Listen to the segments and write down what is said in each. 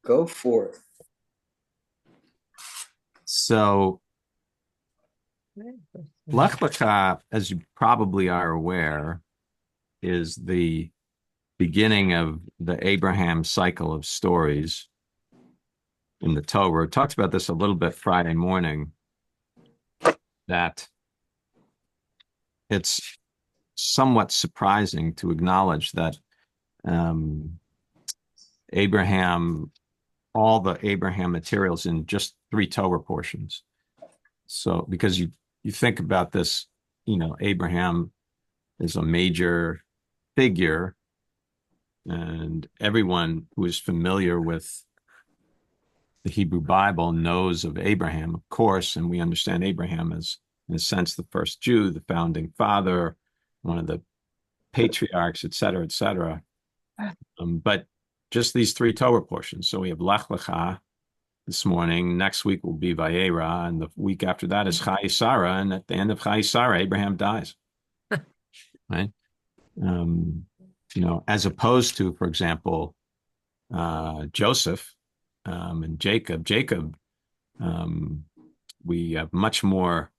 Go forth. So, Lekh L'kha, as you probably are aware, is the beginning of the Abraham cycle of stories in the Torah. It talks about this a little bit Friday morning, that it's somewhat surprising to acknowledge that um, Abraham, all the Abraham materials in just three Torah portions. So, because you think about this, Abraham is a major figure, and everyone who is familiar with the Hebrew Bible knows of Abraham, of course, and we understand Abraham as, in a sense, the first Jew, the founding father, one of the patriarchs, et cetera, et cetera. But just these three Torah portions. So we have Lekh L'kha this morning. Next week will be Vayera, and the week after that is Chai Sarah. And at the end of Chai Sarah, Abraham dies. Right? Um, as opposed to, for example, Joseph and Jacob. Jacob, we have much more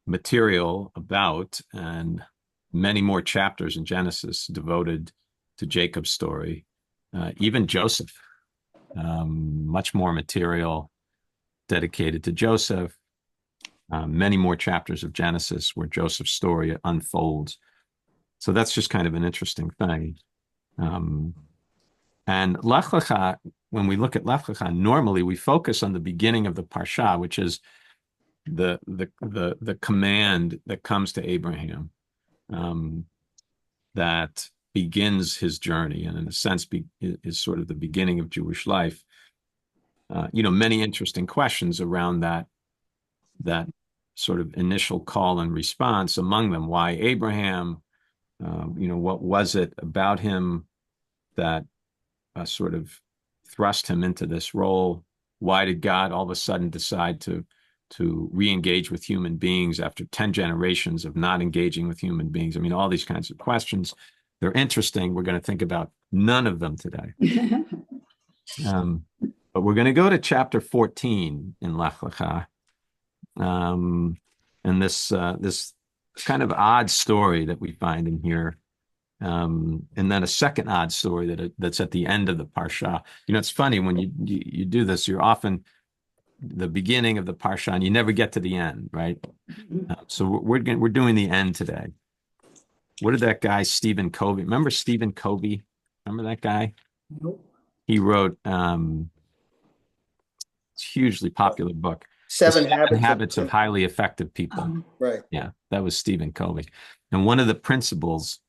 material about, and many more chapters in Genesis devoted to Jacob's story. Even Joseph, much more material dedicated to Joseph. Many more chapters of Genesis where Joseph's story unfolds. So that's just kind of an interesting thing. And Lekh L'kha, when we look at Lekh L'kha, normally we focus on the beginning of the Parsha, which is the command that comes to Abraham, that begins his journey, and in a sense is sort of the beginning of Jewish life. Many interesting questions around that sort of initial call and response. Among them, why Abraham? What was it about him that sort of thrust him into this role? Why did God all of a sudden decide to re-engage with human beings after 10 generations of not engaging with human beings? I mean, all these kinds of questions. They're interesting. We're going to think about none of them today. But we're going to go to chapter 14 in Lekh L'kha. And this kind of odd story that we find in here. And then a second odd story that's at the end of the Parsha. It's funny when you do this, you're often the beginning of the Parsha and you never get to the end, right? So we're doing the end today. What did that guy, Stephen Covey? Remember Stephen Covey? Remember that guy? Nope. He wrote hugely popular book, The Seven Seven habits Habits of Highly Effective People. right. Yeah, that was Stephen Covey. And one of the principles,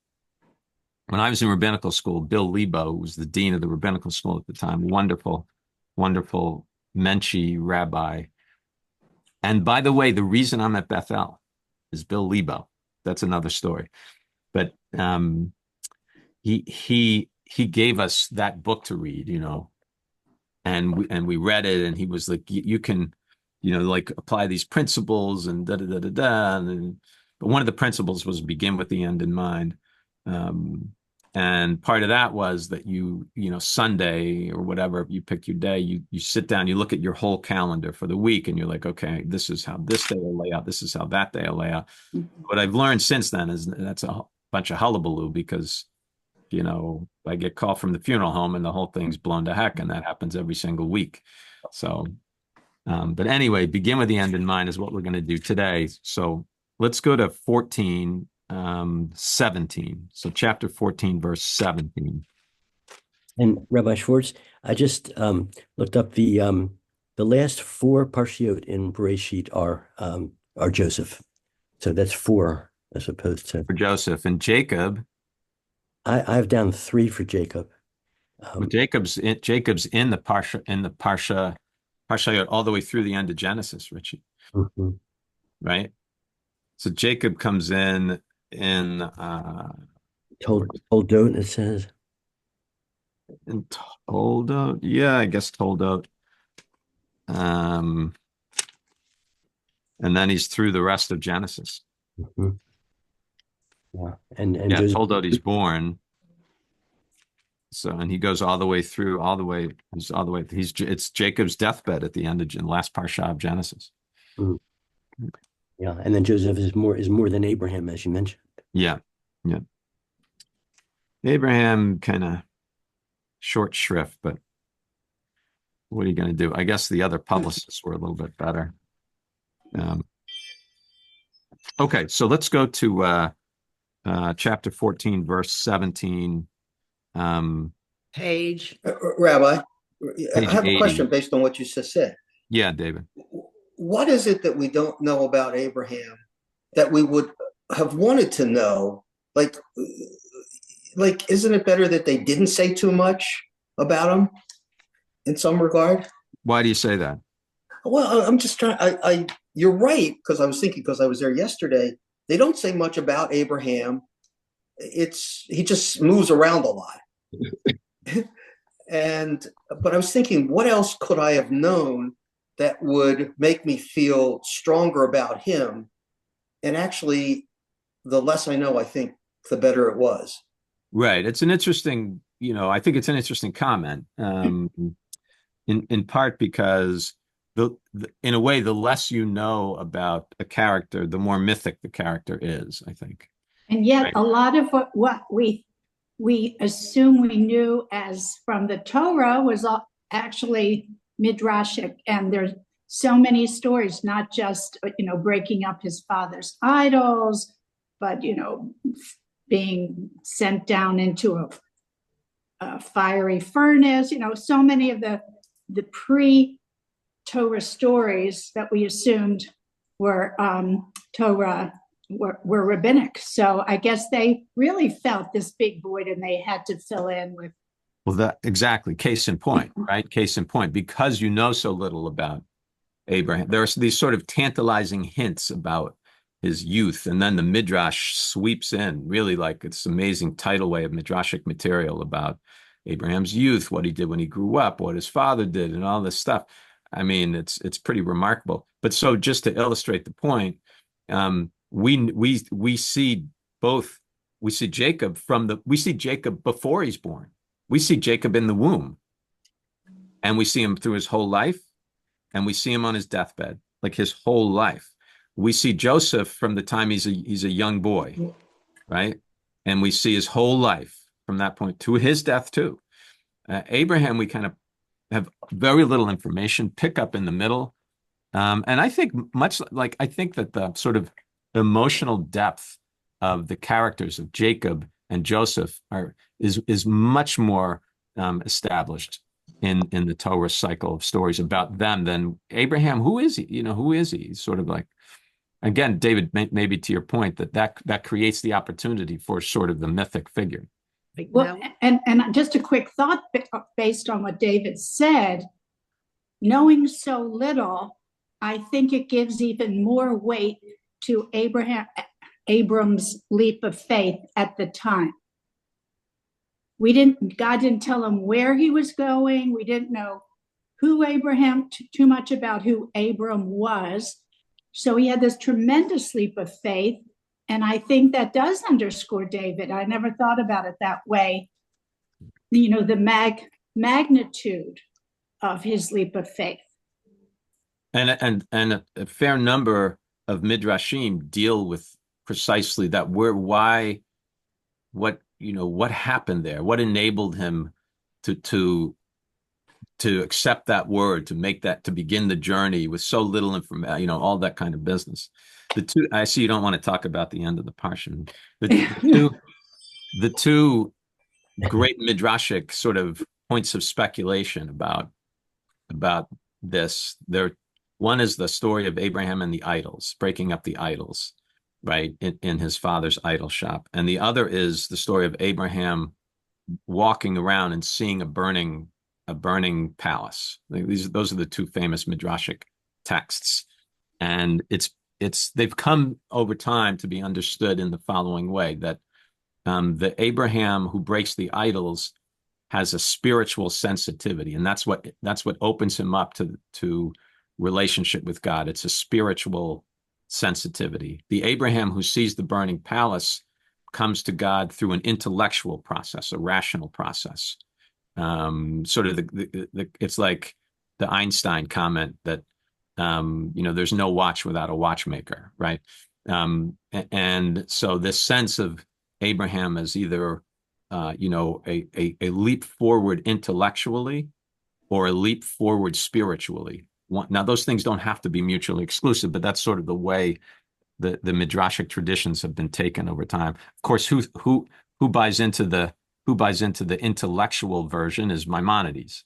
when I was in rabbinical school, Bill Lebo, who was the dean of the rabbinical school at the time, wonderful, wonderful Menschie rabbi. And by the way, the reason I'm at Bethel is Bill Lebo. That's another story. But he gave us that book to read, and we read it, and he was like, you can, like apply these principles and da da da da da. But one of the principles was begin with the end in mind. And part of that was that Sunday or whatever, you pick your day, you sit down, you look at your whole calendar for the week, and you're like, okay, this is how this day will lay out. This is how that day will lay out. What I've learned since then is that's a bunch of hullabaloo, because I get called from the funeral home and the whole thing's blown to heck, and that happens every single week. So, but anyway, begin with the end in mind is what we're going to do today. So let's go to 14, 17. So chapter 14, verse 17. And Rabbi Schwartz, I just looked up the last four parshiot in Bereshit are Joseph. So that's four as opposed to For Joseph. And Jacob. I have down three for Jacob. Jacob's in the Parsha all the way through the end of Genesis, Richie. Mm-hmm. Right? So Jacob comes in Toldot, it says. In Toldot. Yeah, I guess Toldot. And then he's through the rest of Genesis. Mm-hmm. Yeah. And yeah, Joseph, Toldot he's born. So, and he goes all the way through, it's Jacob's deathbed at the end of last Parsha of Genesis. Mm. Yeah, and then Joseph is more than Abraham, as you mentioned. Yeah, yeah. Abraham kind of short shrift, but what are you going to do? I guess the other publicists were a little bit better. Okay, so let's go to chapter 14, verse 17. Rabbi, I Page have a 80. question based on what you just said. Yeah, David. What is it that we don't know about Abraham that we would have wanted to know? Like, isn't it better that they didn't say too much about him in some regard? Why do you say that? Well, I'm just trying. You're right, because I was thinking, because I was there yesterday. They don't say much about Abraham. He just moves around a lot. But I was thinking, what else could I have known that would make me feel stronger about him? And actually, the less I know, I think, the better it was. Right. It's an interesting, I think it's an interesting comment. In part because in a way, the less you know about a character, the more mythic the character is, I think. And yet, Right. a lot of what we assume we knew as from the Torah was actually midrashic, and there's so many stories, not just breaking up his father's idols, but being sent down into a fiery furnace. So many of the pre-Torah stories that we assumed were Torah were rabbinic. So I guess they really felt this big void and they had to fill in with. Well, that exactly. Case in point, right? Case in point, because you know so little about Abraham, there are these sort of tantalizing hints about his youth, and then the Midrash sweeps in, really like it's amazing tidal wave of Midrashic material about Abraham's youth, what he did when he grew up, what his father did, and all this stuff. I mean, it's pretty remarkable. But so just to illustrate the point, we see both. We see Jacob before he's born. We see Jacob in the womb, and we see him through his whole life, and we see him on his deathbed, like his whole life. We see Joseph from the time he's a young boy, right? And we see his whole life from that point to his death too. Abraham, we kind of have very little information, pick up in the middle. And I think I think that the sort of emotional depth of the characters of Jacob and Joseph is much more established in the Torah cycle of stories about them than Abraham. Who is he? Who is he? He's sort of like, again, David, maybe to your point, that creates the opportunity for sort of the mythic figure. Well, and just a quick thought based on what David said, knowing so little, I think it gives even more weight to Abram's leap of faith at the time. God didn't tell him where he was going. We didn't know too much about who Abram was. So he had this tremendous leap of faith. And I think that does underscore David. I never thought about it that way. The magnitude of his leap of faith. And a fair number of midrashim deal with precisely that. What happened there? What enabled him to accept that word, to begin the journey with so little information, all that kind of business. I see you don't want to talk about the end of the Parsha. The two great midrashic sort of points of speculation about this. One is the story of Abraham and the idols, breaking up the idols, right, in his father's idol shop. And the other is the story of Abraham walking around and seeing a burning palace. Those are the two famous midrashic texts. And they've come over time to be understood in the following way, that the Abraham who breaks the idols has a spiritual sensitivity, and that's what opens him up to relationship with God. It's a spiritual sensitivity. The Abraham who sees the burning palace comes to God through an intellectual process, a rational process. Sort of it's like the Einstein comment that there's no watch without a watchmaker, right? And so this sense of Abraham as either a leap forward intellectually or a leap forward spiritually. Now, those things don't have to be mutually exclusive, but that's sort of the way the midrashic traditions have been taken over time. Of course, who buys into the intellectual version is Maimonides,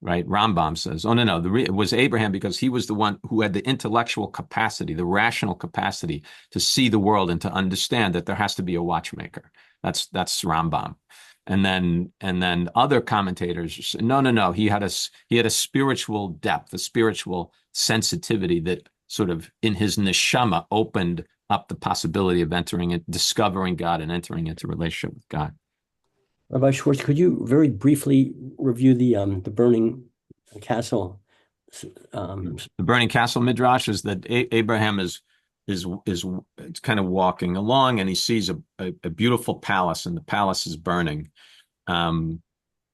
right? Rambam says, oh, no, it was Abraham because he was the one who had the intellectual capacity, the rational capacity to see the world and to understand that there has to be a watchmaker. That's Rambam. And then other commentators say, no, he had a spiritual depth, a spiritual sensitivity that sort of in his neshama opened up the possibility of discovering God and entering into relationship with God. Rabbi Schwartz, could you very briefly review the burning castle? The burning castle midrash is that Abraham is kind of walking along and he sees a beautiful palace, and the palace is burning, and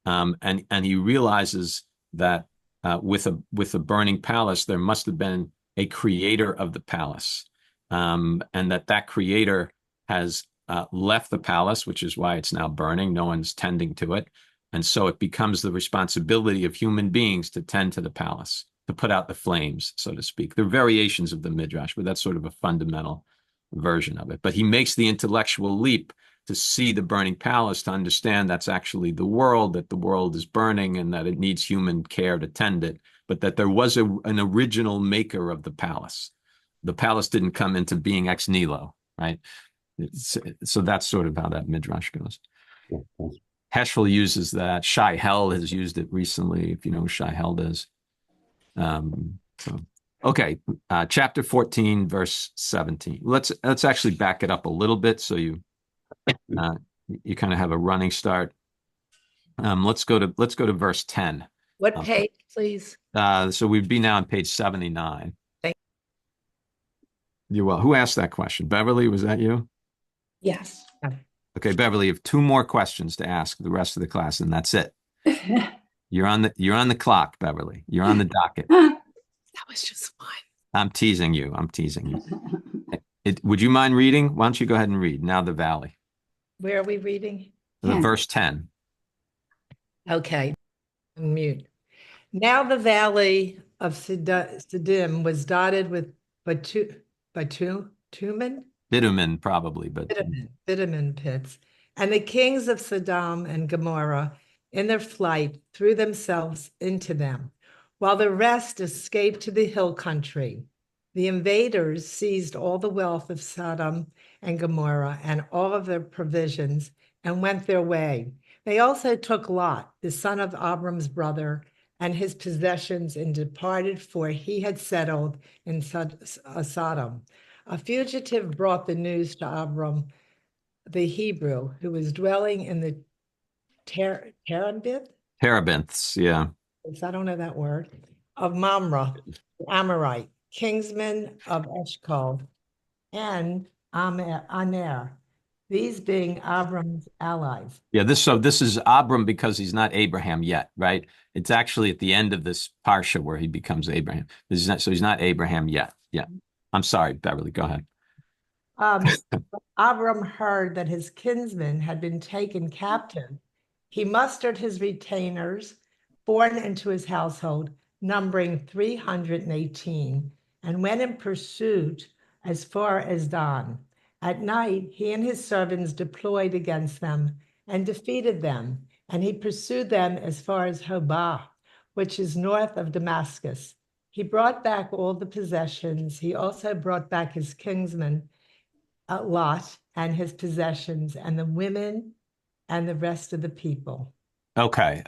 he realizes that with a burning palace there must have been a creator of the palace, and that creator has left the palace, which is why it's now burning. No one's tending to it. And so it becomes the responsibility of human beings to tend to the palace, to put out the flames, so to speak. They're variations of the Midrash, but that's sort of a fundamental version of it. But he makes the intellectual leap to see the burning palace, to understand that's actually the world, that the world is burning and that it needs human care to tend it, but that there was an original maker of the palace. The palace didn't come into being ex nihilo, right? So that's sort of how that Midrash goes. Heschel uses that. Shai Held has used it recently, if you know who Shai Held is. Okay, chapter 14, verse 17. Let's actually back it up a little bit so you kind of have a running start. Let's go to verse 10. What page, please? So we'd be now on page 79. You're well. Who asked that question? Beverly, was that you? Yes. Okay, Beverly, you have 2 more questions to ask the rest of the class, and that's it. You're on the clock, Beverly. You're on the docket. That was just fun. I'm teasing you. Would you mind reading? Why don't you go ahead and read now the valley? Where are we reading? Verse 10. Okay. Mute. Now the valley of Siddim was dotted with Bitumen, probably, but bitumen pits, and the kings of Sodom and Gomorrah in their flight threw themselves into them, while the rest escaped to the hill country. The invaders seized all the wealth of Sodom and Gomorrah and all of their provisions and went their way. They also took Lot, the son of Abram's brother, and his possessions and departed, for he had settled in Sodom. A fugitive brought the news to Abram, the Hebrew, who was dwelling in the terebinths, yeah. I don't know that word, of Mamre, the Amorite, kinsman of Eshcol, and Aner, these being Abram's allies. Yeah, this is Abram because he's not Abraham yet, right? It's actually at the end of this Parsha where he becomes Abraham. So he's not Abraham yet. Yeah. I'm sorry, Beverly, go ahead. Abram heard that his kinsman had been taken captive. He mustered his retainers, born into his household, numbering 318, and went in pursuit as far as Dan. At night, he and his servants deployed against them and defeated them, and he pursued them as far as Hobah, which is north of Damascus. He brought back all the possessions. He also brought back his kinsman, Lot, and his possessions, and the women and the rest of the people. Okay.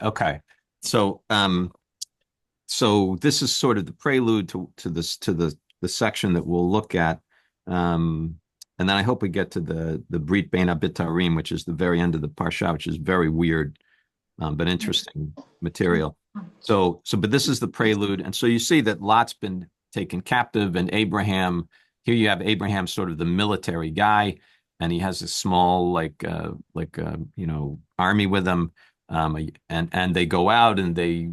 So this is sort of the prelude to the section that we'll look at. And then I hope we get to the Brit Bein HaBitarim, which is the very end of the Parsha, which is very weird, but interesting material. But this is the prelude. And so you see that Lot's been taken captive, and Abraham, here you have Abraham, sort of the military guy, and he has a small, army with him. And they go out and they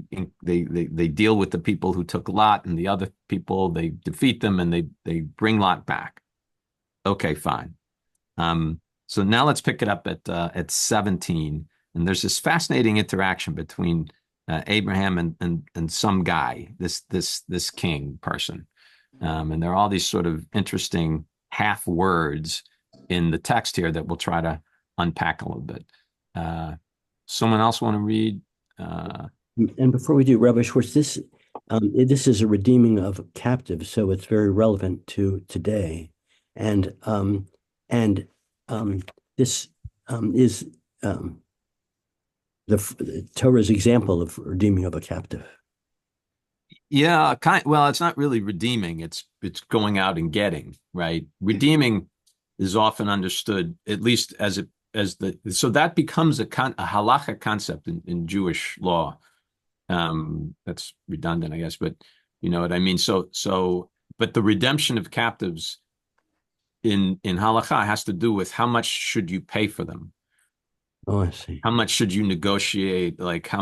deal with the people who took Lot, and the other people, they defeat them, and they bring Lot back. Okay, fine. So now let's pick it up at 17, and there's this fascinating interaction between Abraham and some guy, this king person, and there are all these sort of interesting half words in the text here that we'll try to unpack a little bit. Someone else want to read? And before we do, Rabbi Schwartz, this is a redeeming of captives, so it's very relevant to today. And this is the Torah's example of redeeming of a captive. Yeah, well, it's not really redeeming. It's going out and getting, right? Redeeming is often understood, at least so that becomes a halacha concept in Jewish law. That's redundant, I guess, but you know what I mean. But the redemption of captives in halacha has to do with how much should you pay for them. Oh, I see. How much should you negotiate? Like how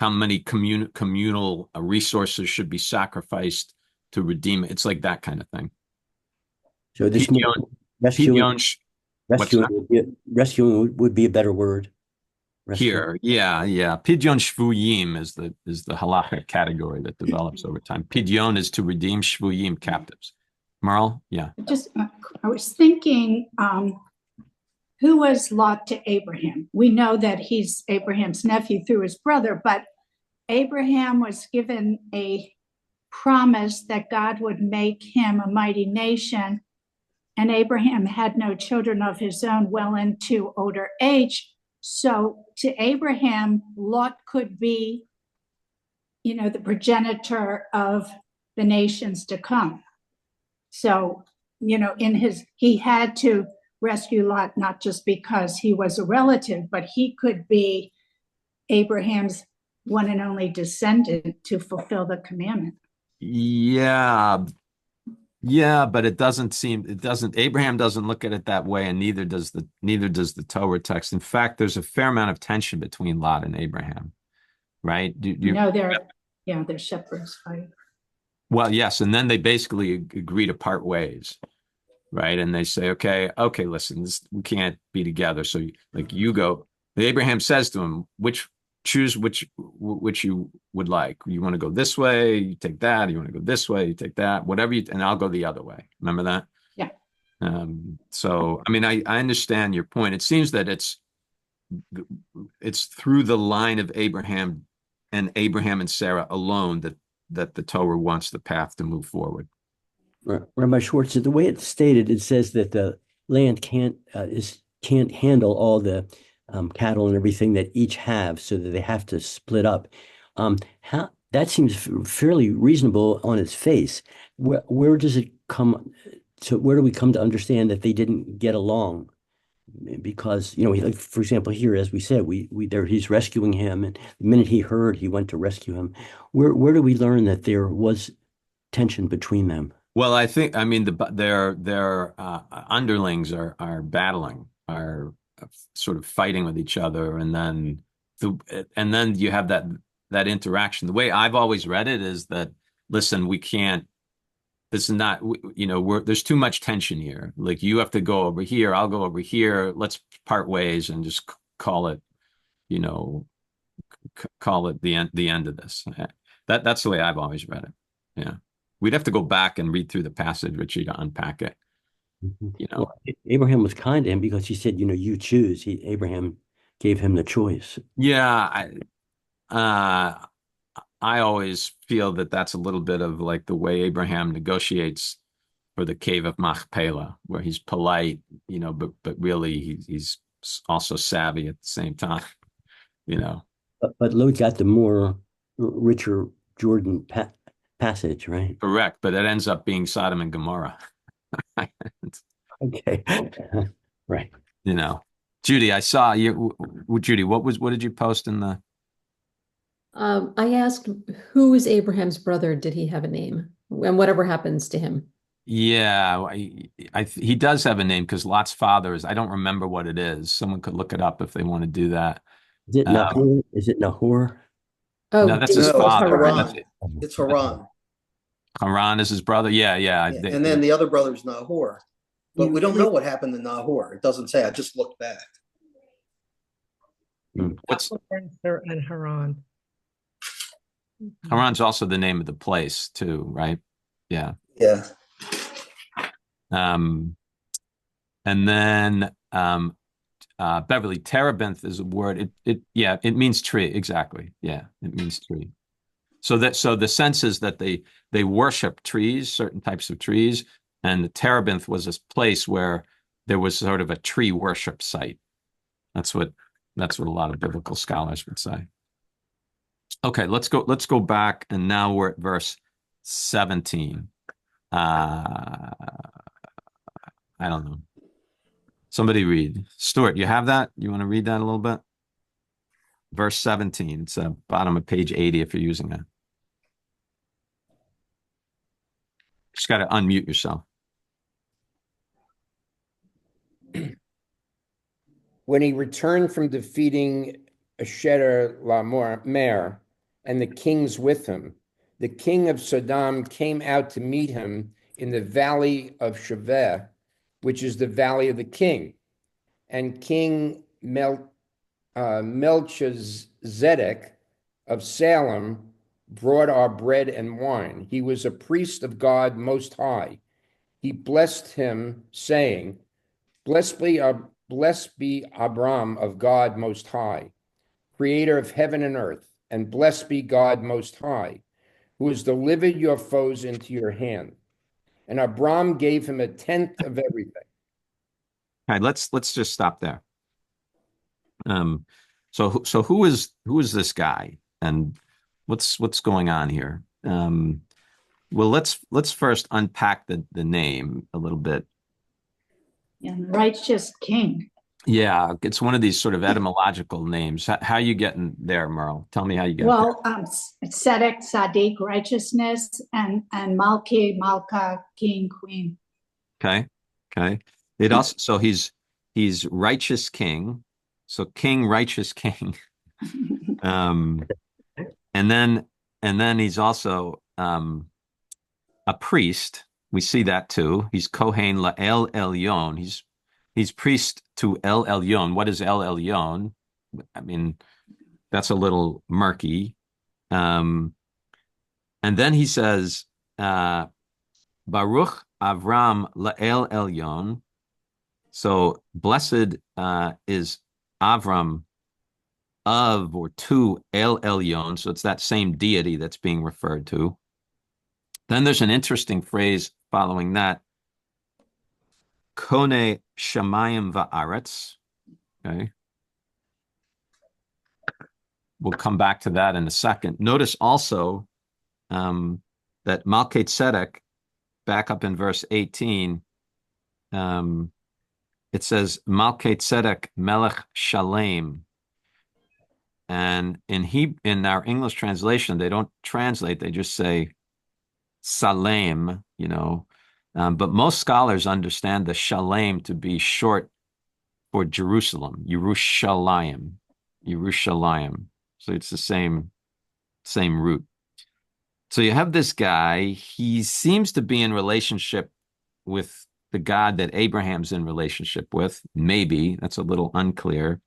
many communal resources should be sacrificed to redeem it? It's like that kind of thing. So this rescuing would be a better word. Here, yeah. Pidyon shvuyim is the halachic category that develops over time. Pidyon is to redeem, shvuyim captives. Merle, yeah. I was thinking, who was Lot to Abraham? We know that he's Abraham's nephew through his brother, but Abraham was given a promise that God would make him a mighty nation, and Abraham had no children of his own well into older age. So to Abraham, Lot could be, the progenitor of the nations to come. So, he had to rescue Lot, not just because he was a relative, but he could be Abraham's one and only descendant to fulfill the commandment. Yeah, but Abraham doesn't look at it that way, and neither does the Torah text. In fact, there's a fair amount of tension between Lot and Abraham, right? They're shepherds, right? Well, yes, and then they basically agree to part ways, right? And they say, okay, listen, we can't be together. So, you go. Abraham says to him, choose which you would like. You want to go this way, you take that. You want to go this way, you take that. Whatever and I'll go the other way. Remember that? Yeah. So, I mean, I understand your point. It seems that it's through the line of Abraham and Sarah alone that the Torah wants the path to move forward. Rabbi Schwartz, the way it's stated, it says that the land can't handle all the cattle and everything that each have, so that they have to split up. That seems fairly reasonable on its face. Where does it come to? Where do we come to understand that they didn't get along? Because for example, here, as we said, he's rescuing him, and the minute he heard, he went to rescue him. Where do we learn that there was tension between them? Well, their underlings are battling, are sort of fighting with each other, and then you have that interaction. The way I've always read it is that, listen, we can't. This is not, there's too much tension here. Like, you have to go over here, I'll go over here. Let's part ways and just call it the end of this. That's the way I've always read it. Yeah. We'd have to go back and read through the passage, Richie, to unpack it. Well, Abraham was kind to him because he said, you choose. Abraham gave him the choice. Yeah. I always feel that that's a little bit of like the way Abraham negotiates for the cave of Machpelah, where he's polite, but really he's also savvy at the same time, But Lot got the more richer Jordan passage, right? Correct, but it ends up being Sodom and Gomorrah. Okay, right. Judy, I saw you. Judy, what did you post in the? I asked, who is Abraham's brother? Did he have a name? And whatever happens to him? Yeah, he does have a name, because Lot's father is, I don't remember what it is. Someone could look it up if they want to do that. Is it Nahor? Is it Nahor? Oh, No, that's his David No, it's father. Haran. That's Haran. it. It's Haran. Haran is his brother. Yeah. Yeah, and then the other brother's Nahor. But we don't know what happened to Nahor. It doesn't say. I just looked back. What's And Haran. Haran's also the name of the place too, right? Yeah. Yeah. And then Beverly, terebinth is a word. It means tree. Exactly. Yeah, it means tree. So the sense is that they worship trees, certain types of trees, and the terebinth was this place where there was sort of a tree worship site. That's what a lot of biblical scholars would say. Okay, let's go back, and now we're at verse 17. I don't know. Somebody read. Stuart, you have that? You want to read that a little bit? Verse 17. It's bottom of page 80 if you're using it. Just got to unmute yourself. When he returned from defeating Asher Lamer and the kings with him, the king of Sodom came out to meet him in the valley of Shaveh, which is the valley of the king. And King Melchizedek of Salem brought our bread and wine. He was a priest of God Most High. He blessed him, saying, Blessed be Abram of God Most High, creator of heaven and earth, and blessed be God Most High, who has delivered your foes into your hand. And Abram gave him 1/10 of everything. All right, let's just stop there. So who is this guy, and what's going on here? Well, let's first unpack the name a little bit. And righteous king. Yeah, it's one of these sort of etymological names. How you getting there, Merle? Tell me how you get Well, Tzedek, Sadiq, righteousness, and Malki, Malka, king, queen. there. Okay. It also, so he's righteous king. So king, righteous king. And then he's also a priest. We see that too. He's Kohen La'el Elyon. He's priest to El Elyon. What is El Elyon? I mean, that's a little murky. And then he says, Baruch Avram La'el Elyon. So blessed is Avram of or to El Elyon. So it's that same deity that's being referred to. Then there's an interesting phrase following that. Kone Shamayim Va'aretz. Okay. We'll come back to that in a second. Notice also that Malkei Tzedek, back up in verse 18, it says Malkei Tzedek Melech Shalem. And in our English translation, they don't translate, they just say Salem, but most scholars understand the Shalem to be short for Jerusalem, Yerushalayim. So it's the same root. So you have this guy, he seems to be in relationship with the God that Abraham's in relationship with. Maybe, that's a little unclear.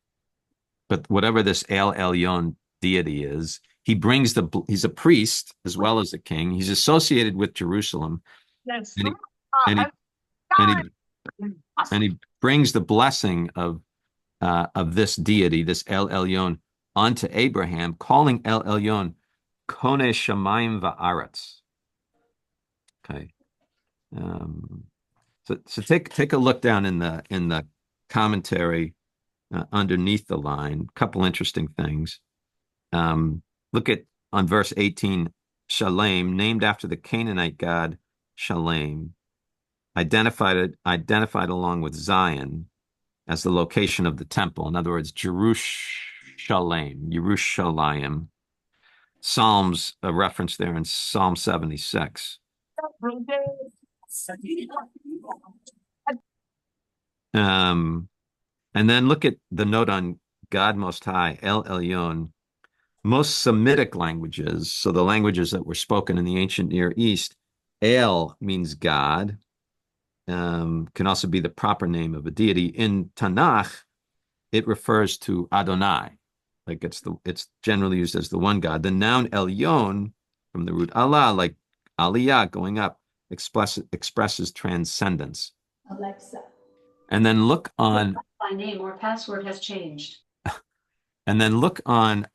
But whatever this El Elyon deity is, he's a priest as well as a king. He's associated with Jerusalem. Yes. And he brings the blessing of this deity, this El Elyon, onto Abraham, calling El Elyon Kone Shamayim Va'aretz. Okay. So take a look down in the commentary underneath the line. A couple interesting things. Look at on verse 18, Shalem, named after the Canaanite god Shalem, identified along with Zion as the location of the temple. In other words, Yerushalayim. Psalms, a reference there in Psalm 76. And then look at the note on God Most High, El Elyon. Most Semitic languages, so the languages that were spoken in the ancient Near East, El means God, can also be the proper name of a deity. In Tanakh, it refers to Adonai, like it's generally used as the one God. The noun Elyon, from the root Allah, like Aliyah, going up, expresses transcendence. Alexa. And then look on, My name or password has changed. and then look on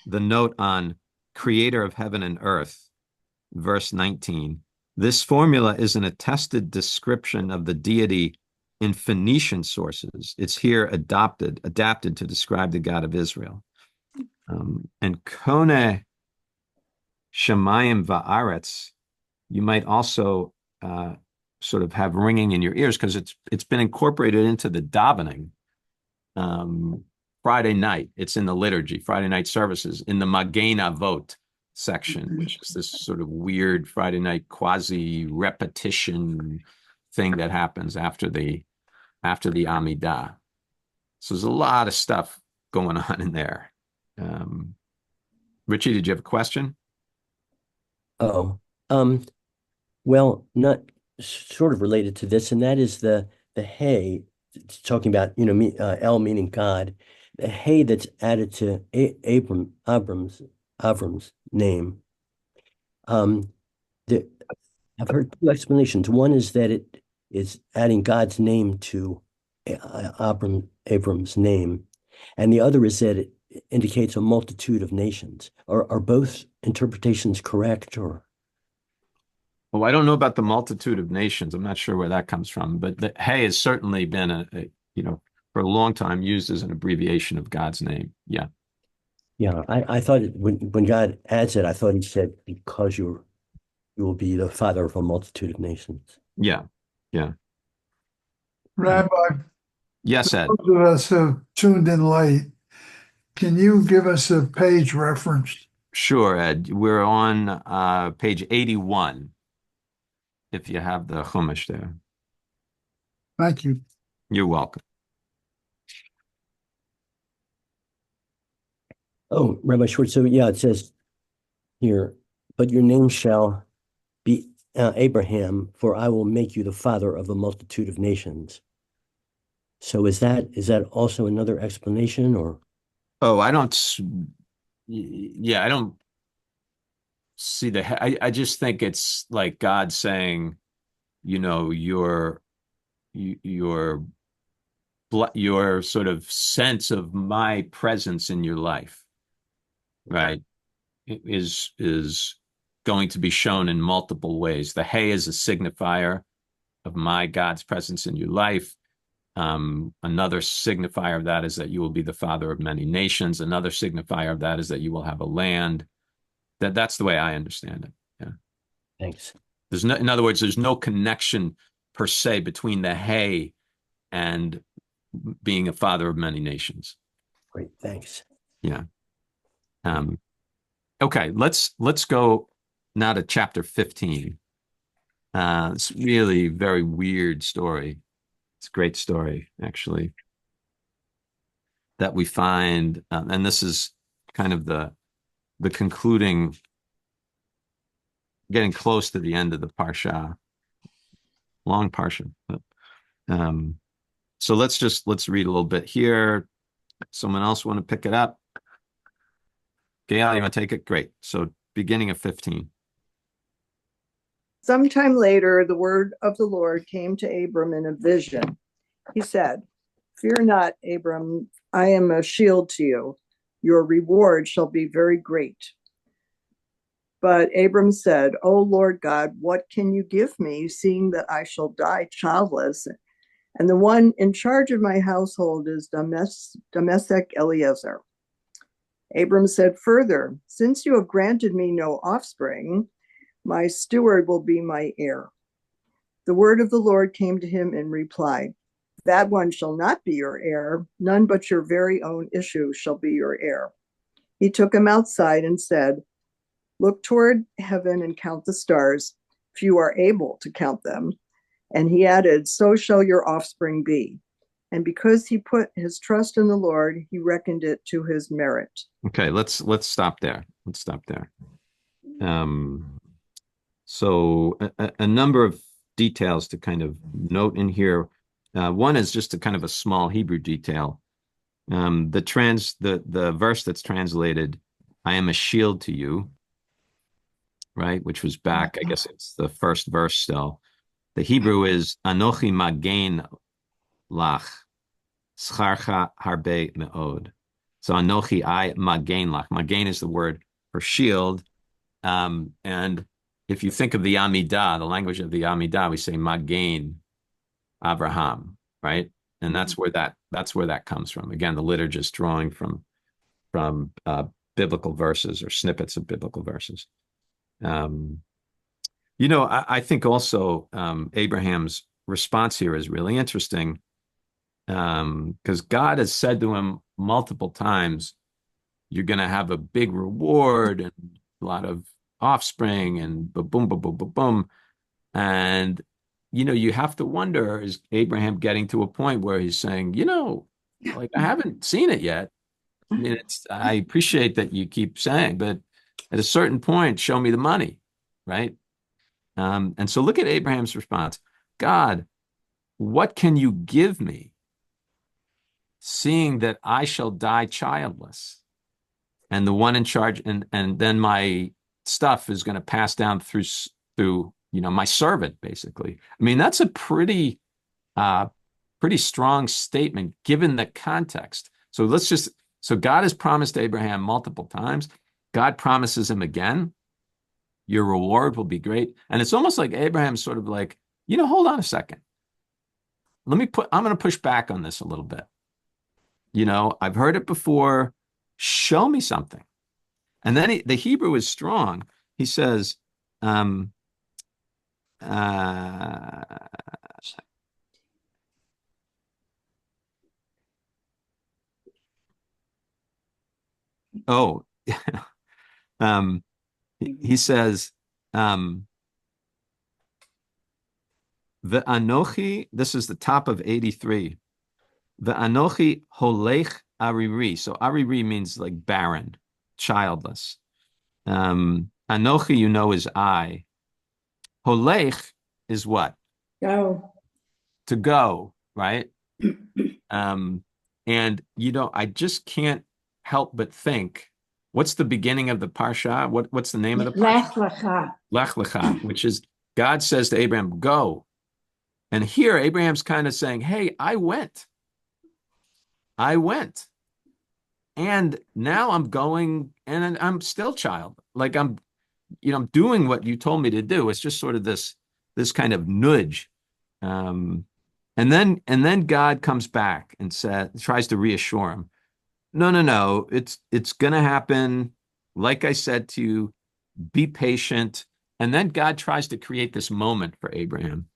the note on Creator of Heaven and Earth, verse 19. This formula is an attested description of the deity in Phoenician sources. It's here adapted to describe the God of Israel. And Kone Shemayim Va'aretz, you might also sort of have ringing in your ears because it's been incorporated into the davening. Friday night, it's in the liturgy, Friday night services, in the Magen Avot section, which is this sort of weird Friday night quasi repetition thing that happens after the Amidah. So there's a lot of stuff going on in there. Richie, did you have a question? Oh, well, not sort of related to this, and that is the hay. It's talking about, El meaning God. The hay that's added to Abram's name. I've heard two explanations. One is that it is adding God's name to Abram's name, and the other is that it indicates a multitude of nations. Are both interpretations correct, or? Well, I don't know about the multitude of nations. I'm not sure where that comes from, but the hay has certainly been for a long time used as an abbreviation of God's name. Yeah. Yeah, I thought when God adds it, I thought he said, because you will be the father of a multitude of nations. Yeah. Yeah. Rabbi, Yes, Ed. those of us who have tuned in late, can you give us a page reference? Sure, Ed. We're on page 81, if you have the Chumash there. Thank you. You're welcome. Oh, Rabbi Schwartz, so yeah, it says here, but your name shall be Abraham, for I will make you the father of a multitude of nations. So is that also another explanation, or? Oh, I don't see I just think it's like God saying, your sort of sense of my presence in your life, right, is going to be shown in multiple ways. The hay is a signifier of my God's presence in your life. Another signifier of that is that you will be the father of many nations. Another signifier of that is that you will have a land. That's the way I understand it. Yeah. Thanks. In other words, there's no connection per se between the hay and being a father of many nations. Great, thanks. Yeah. Okay, let's go now to chapter 15. It's really very weird story. It's a great story, actually, that we find, and this is kind of the concluding, getting close to the end of the Parsha, long Parsha. So let's read a little bit here. Someone else want to pick it up? Gail, you want to take it? Great. So beginning of 15. Sometime later, the word of the Lord came to Abram in a vision. He said, "Fear not, Abram, I am a shield to you. Your reward shall be very great." But Abram said, "O Lord God, what can you give me, seeing that I shall die childless? And the one in charge of my household is Domestic Eliezer." Abram said further, "Since you have granted me no offspring, my steward will be my heir." The word of the Lord came to him in reply, "That one shall not be your heir. None but your very own issue shall be your heir." He took him outside and said, "Look toward heaven and count the stars, if you are able to count them." And he added, "So shall your offspring be." And because he put his trust in the Lord, he reckoned it to his merit. Okay, let's stop there. Let's stop there. So a number of details to kind of note in here. One is just a kind of a small Hebrew detail. The verse that's translated, "I am a shield to you," right? Which was back, I guess it's the first verse still. The Hebrew is "Anochi magen lach, scharcha harbe meod." So "Anochi I magen lach." Magen is the word for shield. And if you think of the Amidah, the language of the Amidah, we say Magen Abraham, right? And that's where that comes from. Again, the liturgist drawing from biblical verses or snippets of biblical verses. I think also Abraham's response here is really interesting because God has said to him multiple times, "You're going to have a big reward and a lot of offspring and boom, boom, boom, boom, boom." And, you have to wonder, is Abraham getting to a point where he's saying, like, I haven't seen it yet. I mean, I appreciate that you keep saying, but at a certain point, show me the money, right? And so look at Abraham's response. "God, what can you give me, seeing that I shall die childless? And the one in charge, and then my stuff is going to pass down through my servant," basically. I mean, that's a pretty strong statement given the context. So God has promised Abraham multiple times. God promises him again, "Your reward will be great." And it's almost like Abraham's sort of like, hold on a second. I'm going to push back on this a little bit. I've heard it before. Show me something. And then the Hebrew is strong. He says, he says, the Anochi, this is the top of 83. The Anochi holech ariri. So ariri means like barren, childless. Anochi, is I. Holech is what? Go. To go, right? And I just can't help but think, what's the beginning of the Parsha? What's the name of the Parsha? Lekh L'kha. Lekh L'kha, which is God says to Abraham, "Go." And here Abraham's kind of saying, "Hey, I went. And now I'm going and I'm still child. Like I'm doing what you told me to do." It's just sort of this kind of nudge. And then God comes back and tries to reassure him. No, it's going to happen. Like I said to you, be patient. And then God tries to create this moment for Abraham.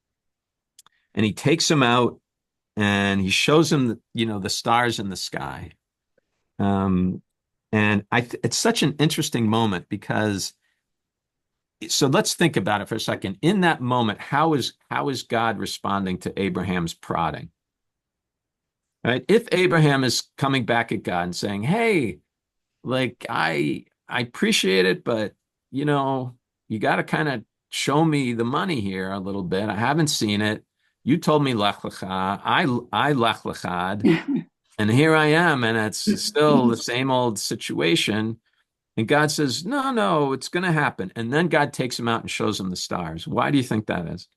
And he takes him out and he shows him, the stars in the sky. And it's such an interesting moment because, so let's think about it for a second. In that moment, how is God responding to Abraham's prodding? Right? If Abraham is coming back at God and saying, "Hey, like I appreciate it, but you got to kind of show me the money here a little bit. I haven't seen it. You told me Lekh L'kha. I Lekh L'kha'd, and here I am, and it's still the same old situation." And God says, "No, it's going to happen." And then God takes him out and shows him the stars. Why do you think that is?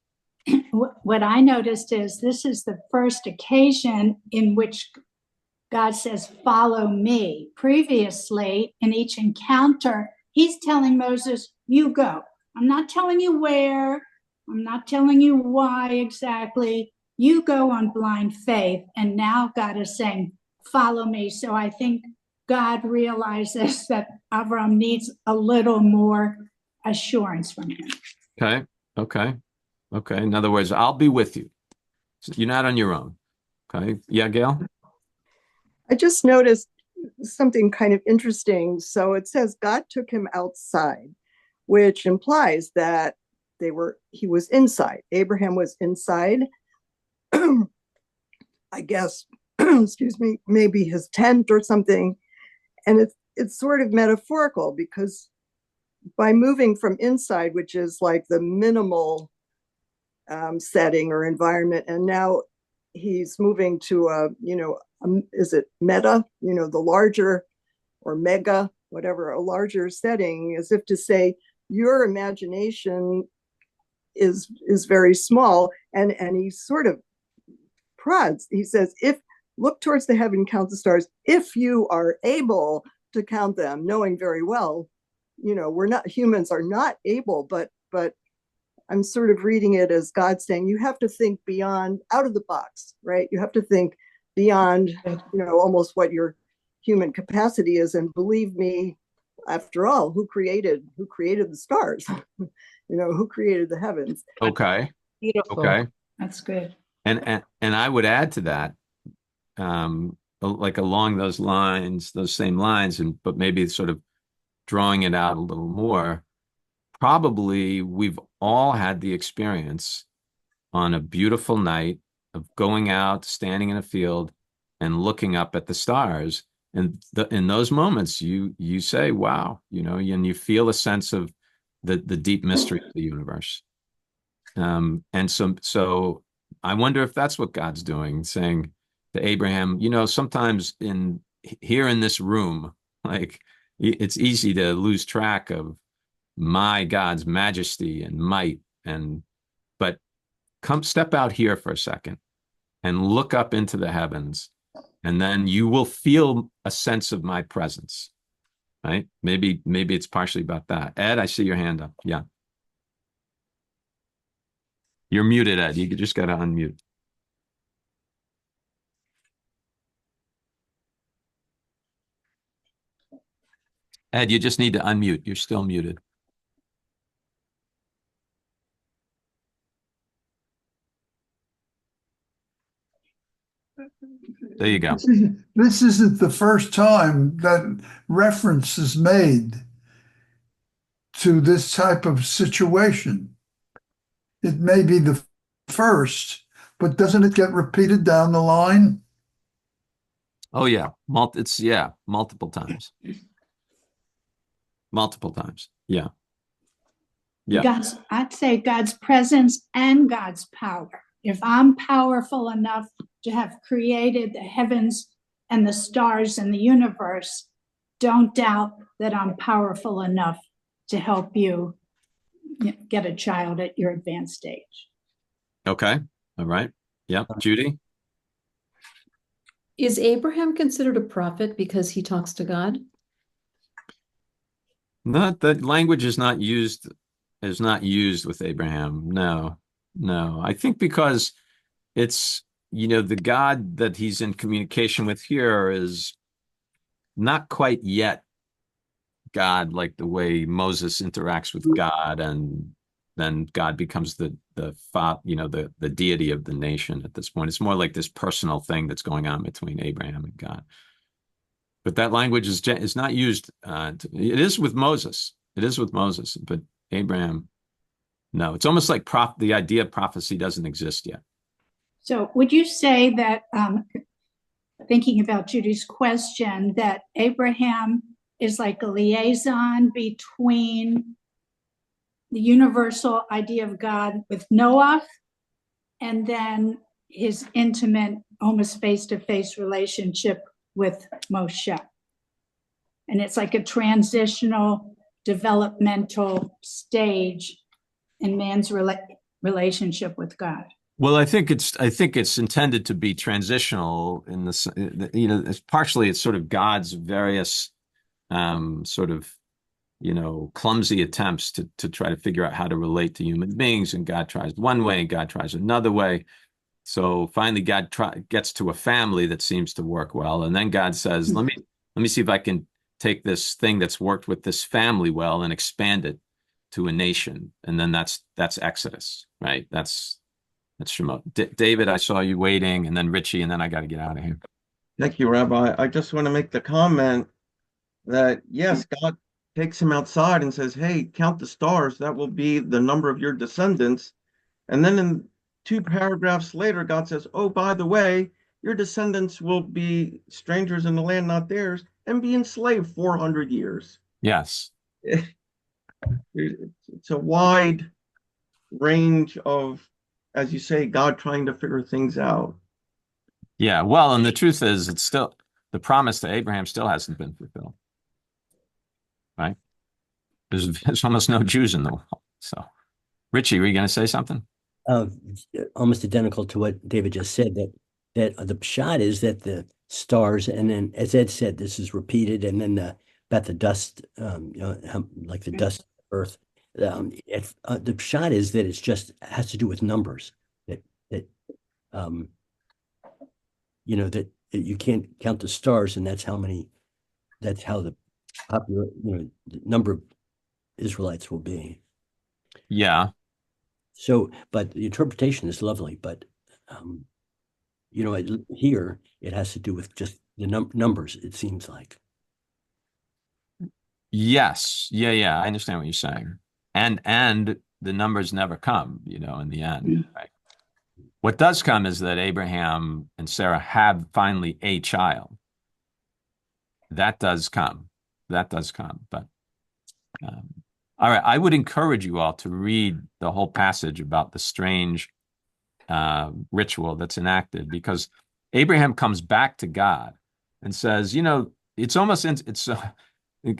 What I noticed is this is the first occasion in which God says, "Follow me." Previously, in each encounter, he's telling Moses, "You go. I'm not telling you where. I'm not telling you why exactly. You go on blind faith." And now God is saying, "Follow me." So I think God realizes that Abram needs a little more assurance from him. Okay. In other words, I'll be with you. So you're not on your own. Okay. Yeah, Gail? I just noticed something kind of interesting. So it says God took him outside, which implies that he was inside. Abraham was inside. I guess, excuse me, maybe his tent or something. And it's sort of metaphorical, because by moving from inside, which is like the minimal setting or environment, and now he's moving to is it meta, the larger, or mega, whatever, a larger setting, as if to say your imagination is very small. And he sort of prods, he says, if look towards the heaven, count the stars, if you are able to count them, knowing very well, we're not, humans are not able, but I'm sort of reading it as God saying, you have to think beyond, out of the box, right? You have to think beyond, almost what your human capacity is. And believe me, after all, who created the stars? Who created the heavens? Okay. Beautiful. Okay. That's good. And I would add to that, like along those lines, those same lines, but maybe sort of drawing it out a little more. Probably we've all had the experience on a beautiful night of going out, standing in a field, and looking up at the stars. And in those moments, you say, "Wow," and you feel a sense of the deep mystery of the universe. And so I wonder if that's what God's doing, saying to Abraham, sometimes here in this room, like it's easy to lose track of my God's majesty and might, but come step out here for a second and look up into the heavens, and then you will feel a sense of my presence, right? Maybe it's partially about that. Ed, I see your hand up. Yeah. You're muted, Ed. You just got to unmute. Ed, you just need to unmute. You're still muted. There you go. This isn't the first time that reference is made to this type of situation. It may be the first, but doesn't it get repeated down the line? Oh yeah, multiple times. Multiple times. Yeah. Yeah. I'd say God's presence and God's power. If I'm powerful enough to have created the heavens and the stars and the universe, don't doubt that I'm powerful enough to help you get a child at your advanced stage. Okay. All right. Yeah. Judy? Is Abraham considered a prophet because he talks to God? Not that language is not used with Abraham. No. I think because it's, the God that he's in communication with here is not quite yet God, like the way Moses interacts with God, and then God becomes the deity of the nation at this point. It's more like this personal thing that's going on between Abraham and God. But that language is not used. It is with Moses. But Abraham, no. It's almost like the idea of prophecy doesn't exist yet. So would you say that, thinking about Judy's question, that Abraham is like a liaison between the universal idea of God with Noah, and then his intimate, almost face-to-face relationship with Moshe? And it's like a transitional, developmental stage in man's relationship with God. Well, I think it's intended to be transitional in this, partially it's sort of God's various sort of, clumsy attempts to try to figure out how to relate to human beings, and God tries one way and God tries another way. So finally God gets to a family that seems to work well, and then God says, let me see if I can take this thing that's worked with this family well and expand it to a nation. And then that's Exodus, right? That's Shemot. David, I saw you waiting, and then Richie, and then I got to get out of here. Thank you, Rabbi. I just want to make the comment that, yes, God takes him outside and says, hey, count the stars. That will be the number of your descendants. And then in 2 paragraphs later, God says, oh, by the way, your descendants will be strangers in the land, not theirs, and be enslaved 400 years. Yes. It's a wide range of, as you say, God trying to figure things out. Yeah. Well, and the truth is, it's still, the promise to Abraham still hasn't been fulfilled. Right? There's almost no Jews in the world. So, Richie, were you going to say something? Almost identical to what David just said, that the shot is that the stars, and then as Ed said, this is repeated, and then about the dust, like the dust of the earth. The shot is that it's just has to do with numbers, that that you can't count the stars, and that's how the popular, the number of Israelites will be. Yeah. So, but the interpretation is lovely, but here it has to do with just the numbers, it seems like. Yes. Yeah. I understand what you're saying. And the numbers never come, in the end. Right? What does come is that Abraham and Sarah have finally a child. That does come. But all right, I would encourage you all to read the whole passage about the strange ritual that's enacted, because Abraham comes back to God and says, it's almost,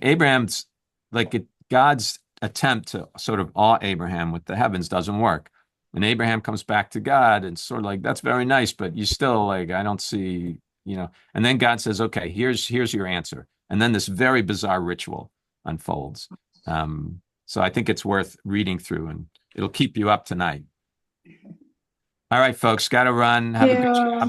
Abraham's like God's attempt to sort of awe Abraham with the heavens doesn't work. And Abraham comes back to God and sort of like, that's very nice, but you still like, I don't see, and then God says, okay, here's your answer. And then this very bizarre ritual unfolds. So I think it's worth reading through, and it'll keep you up tonight. All right, folks, got to run. Have a good job.